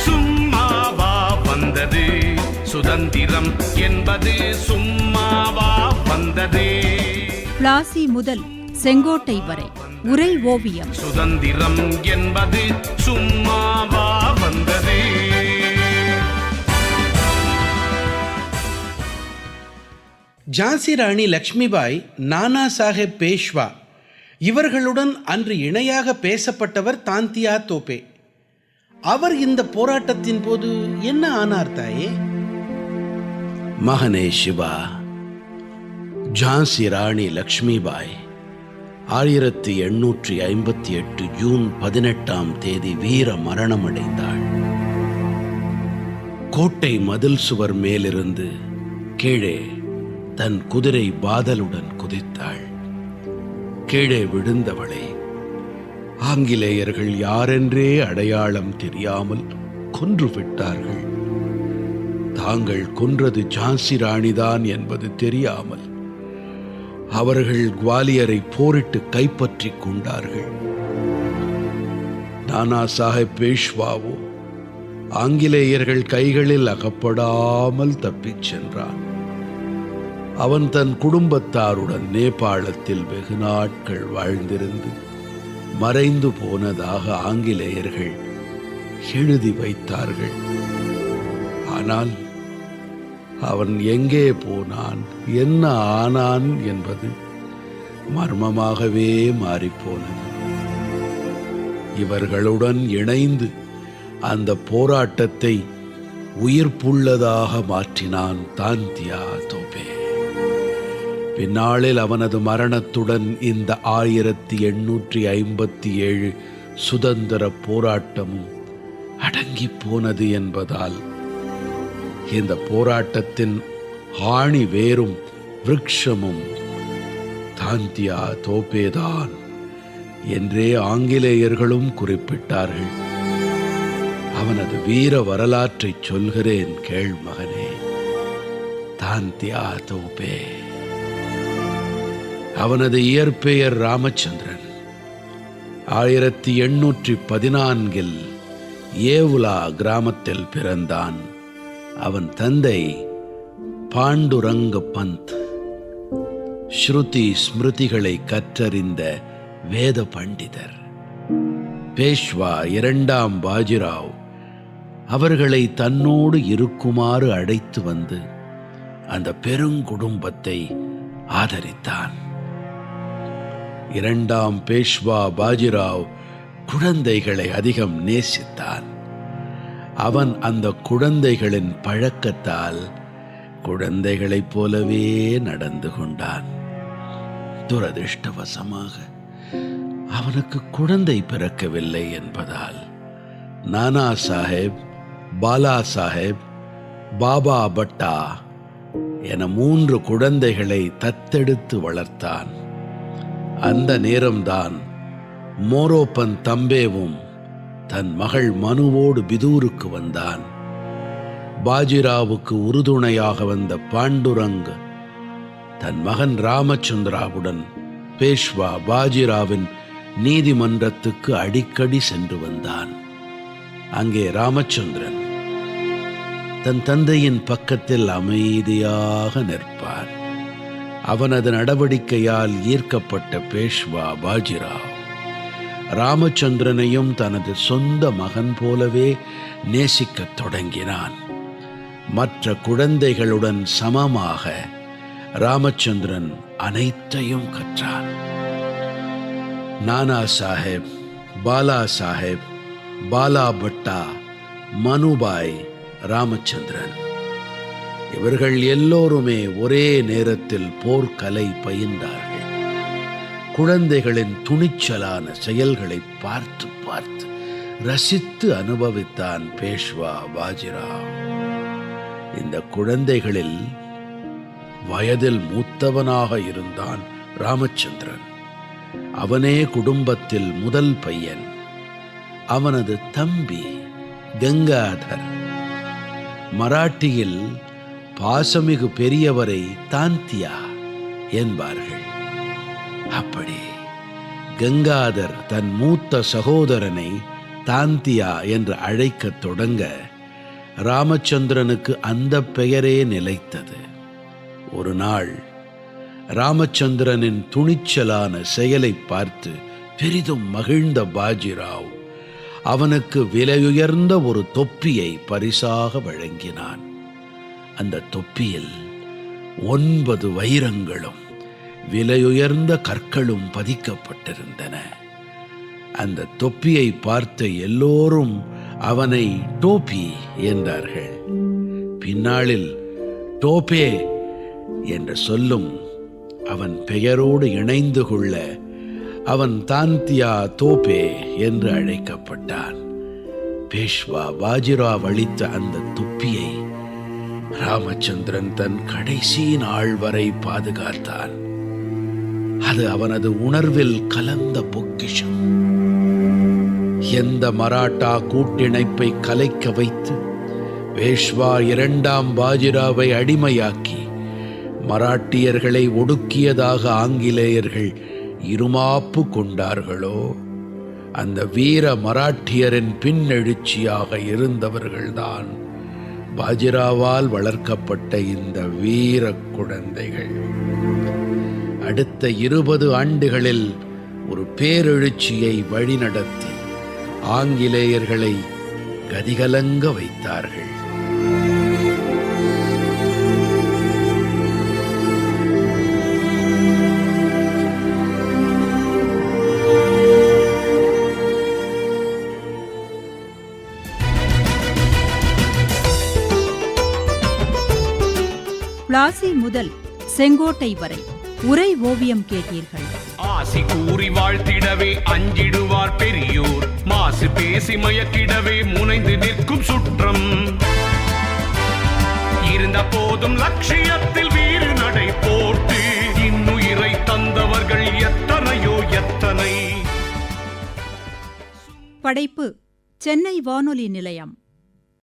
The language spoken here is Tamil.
சும்மாவா வந்தது சுதந்திரம் என்பது சும்மாவா வந்தது. பிளாசி முதல் செங்கோட்டை வரை உரை ஓவியம். சுதந்திரம் என்பது சும்மாவா வந்தது. ஜான்சி ராணி லக்ஷ்மிபாய், நானா சாஹேப் பேஷ்வா இவர்களுடன் அன்று இணையாக பேசப்பட்டவர் தாந்தியா தோபே. அவர் இந்த போராட்டத்தின் போது என்ன ஆனார் தாயே? மகனே சிவா, ஜான்சி ராணி லக்ஷ்மிபாய் 1858 ஜூன் 18 வீர மரணமடைந்தாள். கோட்டை மதில் சுவர் மேலிருந்து கீழே தன் குதிரை பாதலுடன் குதித்தாள். கீழே விழுந்தவளை ஆங்கிலேயர்கள் யாரென்றே அடையாளம் தெரியாமல் கொன்றுவிட்டார்கள். தாங்கள் கொன்றது ஜான்சி ராணிதான் என்பது தெரியாமல் அவர்கள் குவாலியரை போரிட்டு கைப்பற்றிக் கொண்டார்கள். நானா சாஹேப் பேஷ்வாவோ ஆங்கிலேயர்கள் கைகளில் அகப்படாமல் தப்பிச் சென்றான். அவன் தன் குடும்பத்தாருடன் நேபாளத்தில் வெகு நாட்கள் வாழ்ந்திருந்து மறைந்து போனதாக ஆங்கிலேயர்கள் எழுதி வைத்தார்கள். ஆனால் அவன் எங்கே போனான், என்ன ஆனான் என்பது மர்மமாகவே மாறிப்போனது. இவர்களுடன் இணைந்து அந்த போராட்டத்தை உயிர்ப்புள்ளதாக மாற்றினான் தாந்தியா தோபே. பின்னாளில் அவனது மரணத்துடன் இந்த 1857 சுதந்திர போராட்டமும் அடங்கி போனது என்பதால் இந்த போராட்டத்தின் ஆணி வேரும் விருட்சமும் தாந்தியா தோபேதான் என்றே ஆங்கிலேயர்களும் குறிப்பிட்டார்கள். அவனது வீர வரலாற்றை சொல்கிறேன் கேள் மகனே. தாந்தியா தோபே. அவனது இயற்பெயர் ராமச்சந்திரன். 1814 ஏவுலா கிராமத்தில் பிறந்தான். அவன் தந்தை பாண்டுரங்க பந்த், ஸ்ருதி ஸ்மிருதிகளை கற்றறிந்த வேத பண்டிதர். பேஷ்வா 2ஆம் பாஜிராவ் அவர்களை தன்னோடு இருக்குமாறு அழைத்து வந்து அந்த பெருங்குடும்பத்தை ஆதரித்தான். 2ஆம் பேஷ்வா பாஜிராவ் குழந்தைகளை அதிகம் நேசித்தான். அவன் அந்த குழந்தைகளின் பழக்கத்தால் குழந்தைகளைப் போலவே நடந்து கொண்டான். துரதிர்ஷ்டவசமாக அவனுக்கு குழந்தை பிறக்கவில்லை என்பதால் நானா சாஹேப், பாலா சாஹேப், பாபா பட்டா என 3 குழந்தைகளை தத்தெடுத்து வளர்த்தான். அந்த நேரம்தான் மோரோபன் தம்பேவும் தன் மகள் மனுவோடு பிதூருக்கு வந்தான். பாஜிராவுக்கு உறுதுணையாக வந்த பாண்டுரங் தன் மகன் ராமச்சந்திராவுடன் பேஷ்வா பாஜிராவின் நீதிமன்றத்துக்கு அடிக்கடி சென்று வந்தான். அங்கே ராமச்சந்திரன் தன் தந்தையின் பக்கத்தில் அமைதியாக நிற்பார். அவனது நடவடிக்கையால் ஈர்க்கப்பட்ட பேஷ்வா பாஜிராவ் ராமச்சந்திரனையும் தனது சொந்த மகன் போலவே நேசிக்கத் தொடங்கினான். மற்ற குழந்தைகளுடன் சமமாக ராமச்சந்திரன் அனைத்தையும் கற்றான். நானா சாஹேப், பாலா சாஹேப், பாலா பட்டா, மனுபாய், ராமச்சந்திரன் இவர்கள் எல்லோருமே ஒரே நேரத்தில் போர்க்கலை பயின்றார்கள். குழந்தைகளின் துணிச்சலான செயல்களை பார்த்து பார்த்து ரசித்து அனுபவித்தான் பேஷ்வா பாஜிராவ். இந்த குழந்தைகளில் வயதில் மூத்தவனாக இருந்தான் ராமச்சந்திரன். அவனே குடும்பத்தில் முதல் பையன். அவனது தம்பி கங்காதர். மராட்டியில் பாசமிகு பெரியவரை தாந்தியா என்பார்கள். அப்படி கங்காதர் தன் மூத்த சகோதரனை தாந்தியா என்று அழைக்கத் தொடங்க ராமச்சந்திரனுக்கு அந்த பெயரே நிலைத்தது. ஒரு நாள் ராமச்சந்திரனின் துணிச்சலான செயலை பார்த்து பெரிதும் மகிழ்ந்த பாஜிராவ் அவனுக்கு விலையுயர்ந்த ஒரு தொப்பியை பரிசாக வழங்கினான். அந்த தொப்பியில் 9 வைரங்களும் விலையுயர்ந்த கற்களும் பதிக்கப்பட்டிருந்தன. அந்த தொப்பியை பார்த்த எல்லோரும் அவனை டோபி என்றார்கள். பின்னாளில் டோபே என்ற சொல்லும் அவன் பெயரோடு இணைந்து கொள்ள அவன் தாந்தியா தோபே என்று அழைக்கப்பட்டான். பேஷ்வா பாஜிராவ் அளித்த அந்த தொப்பியை ராமச்சந்திரன் தன் கடைசி நாள் வரை பாதுகாத்தான். அது அவனது உணர்வில் கலந்த பொக்கிஷம். எந்த மராட்டா கூட்டிணைப்பை கலைக்க வைத்து பேஷ்வா 2ஆம் பாஜிராவை அடிமையாக்கி மராட்டியர்களை ஒடுக்கியதாக ஆங்கிலேயர்கள் இருமாப்பு கொண்டார்களோ, அந்த வீர மராட்டியரின் பின்னெழுச்சியாக இருந்தவர்கள்தான் பாஜிராவால் வளர்க்கப்பட்ட இந்த வீர குழந்தைகள். அடுத்த 20 ஆண்டுகளில் ஒரு பேரெழுச்சியை வழிநடத்தி ஆங்கிலேயர்களை கதிகலங்க வைத்தார்கள். பிளாசி முதல் செங்கோட்டை வரை உரை ஓவியம் கேட்டீர்கள். ஆசி கூறி வாழ்த்திடவே அஞ்சிடுவார் பெரியோர், மாசு பேசி மயக்கிடவே முனைந்து நிற்கும் சுற்றம். இருந்த போதும் லட்சியத்தில் வீறு நடை போட்டு இன்னுயிரை தந்தவர்கள் எத்தனையோ எத்தனை. படைப்பு சென்னை வானொலி நிலையம்.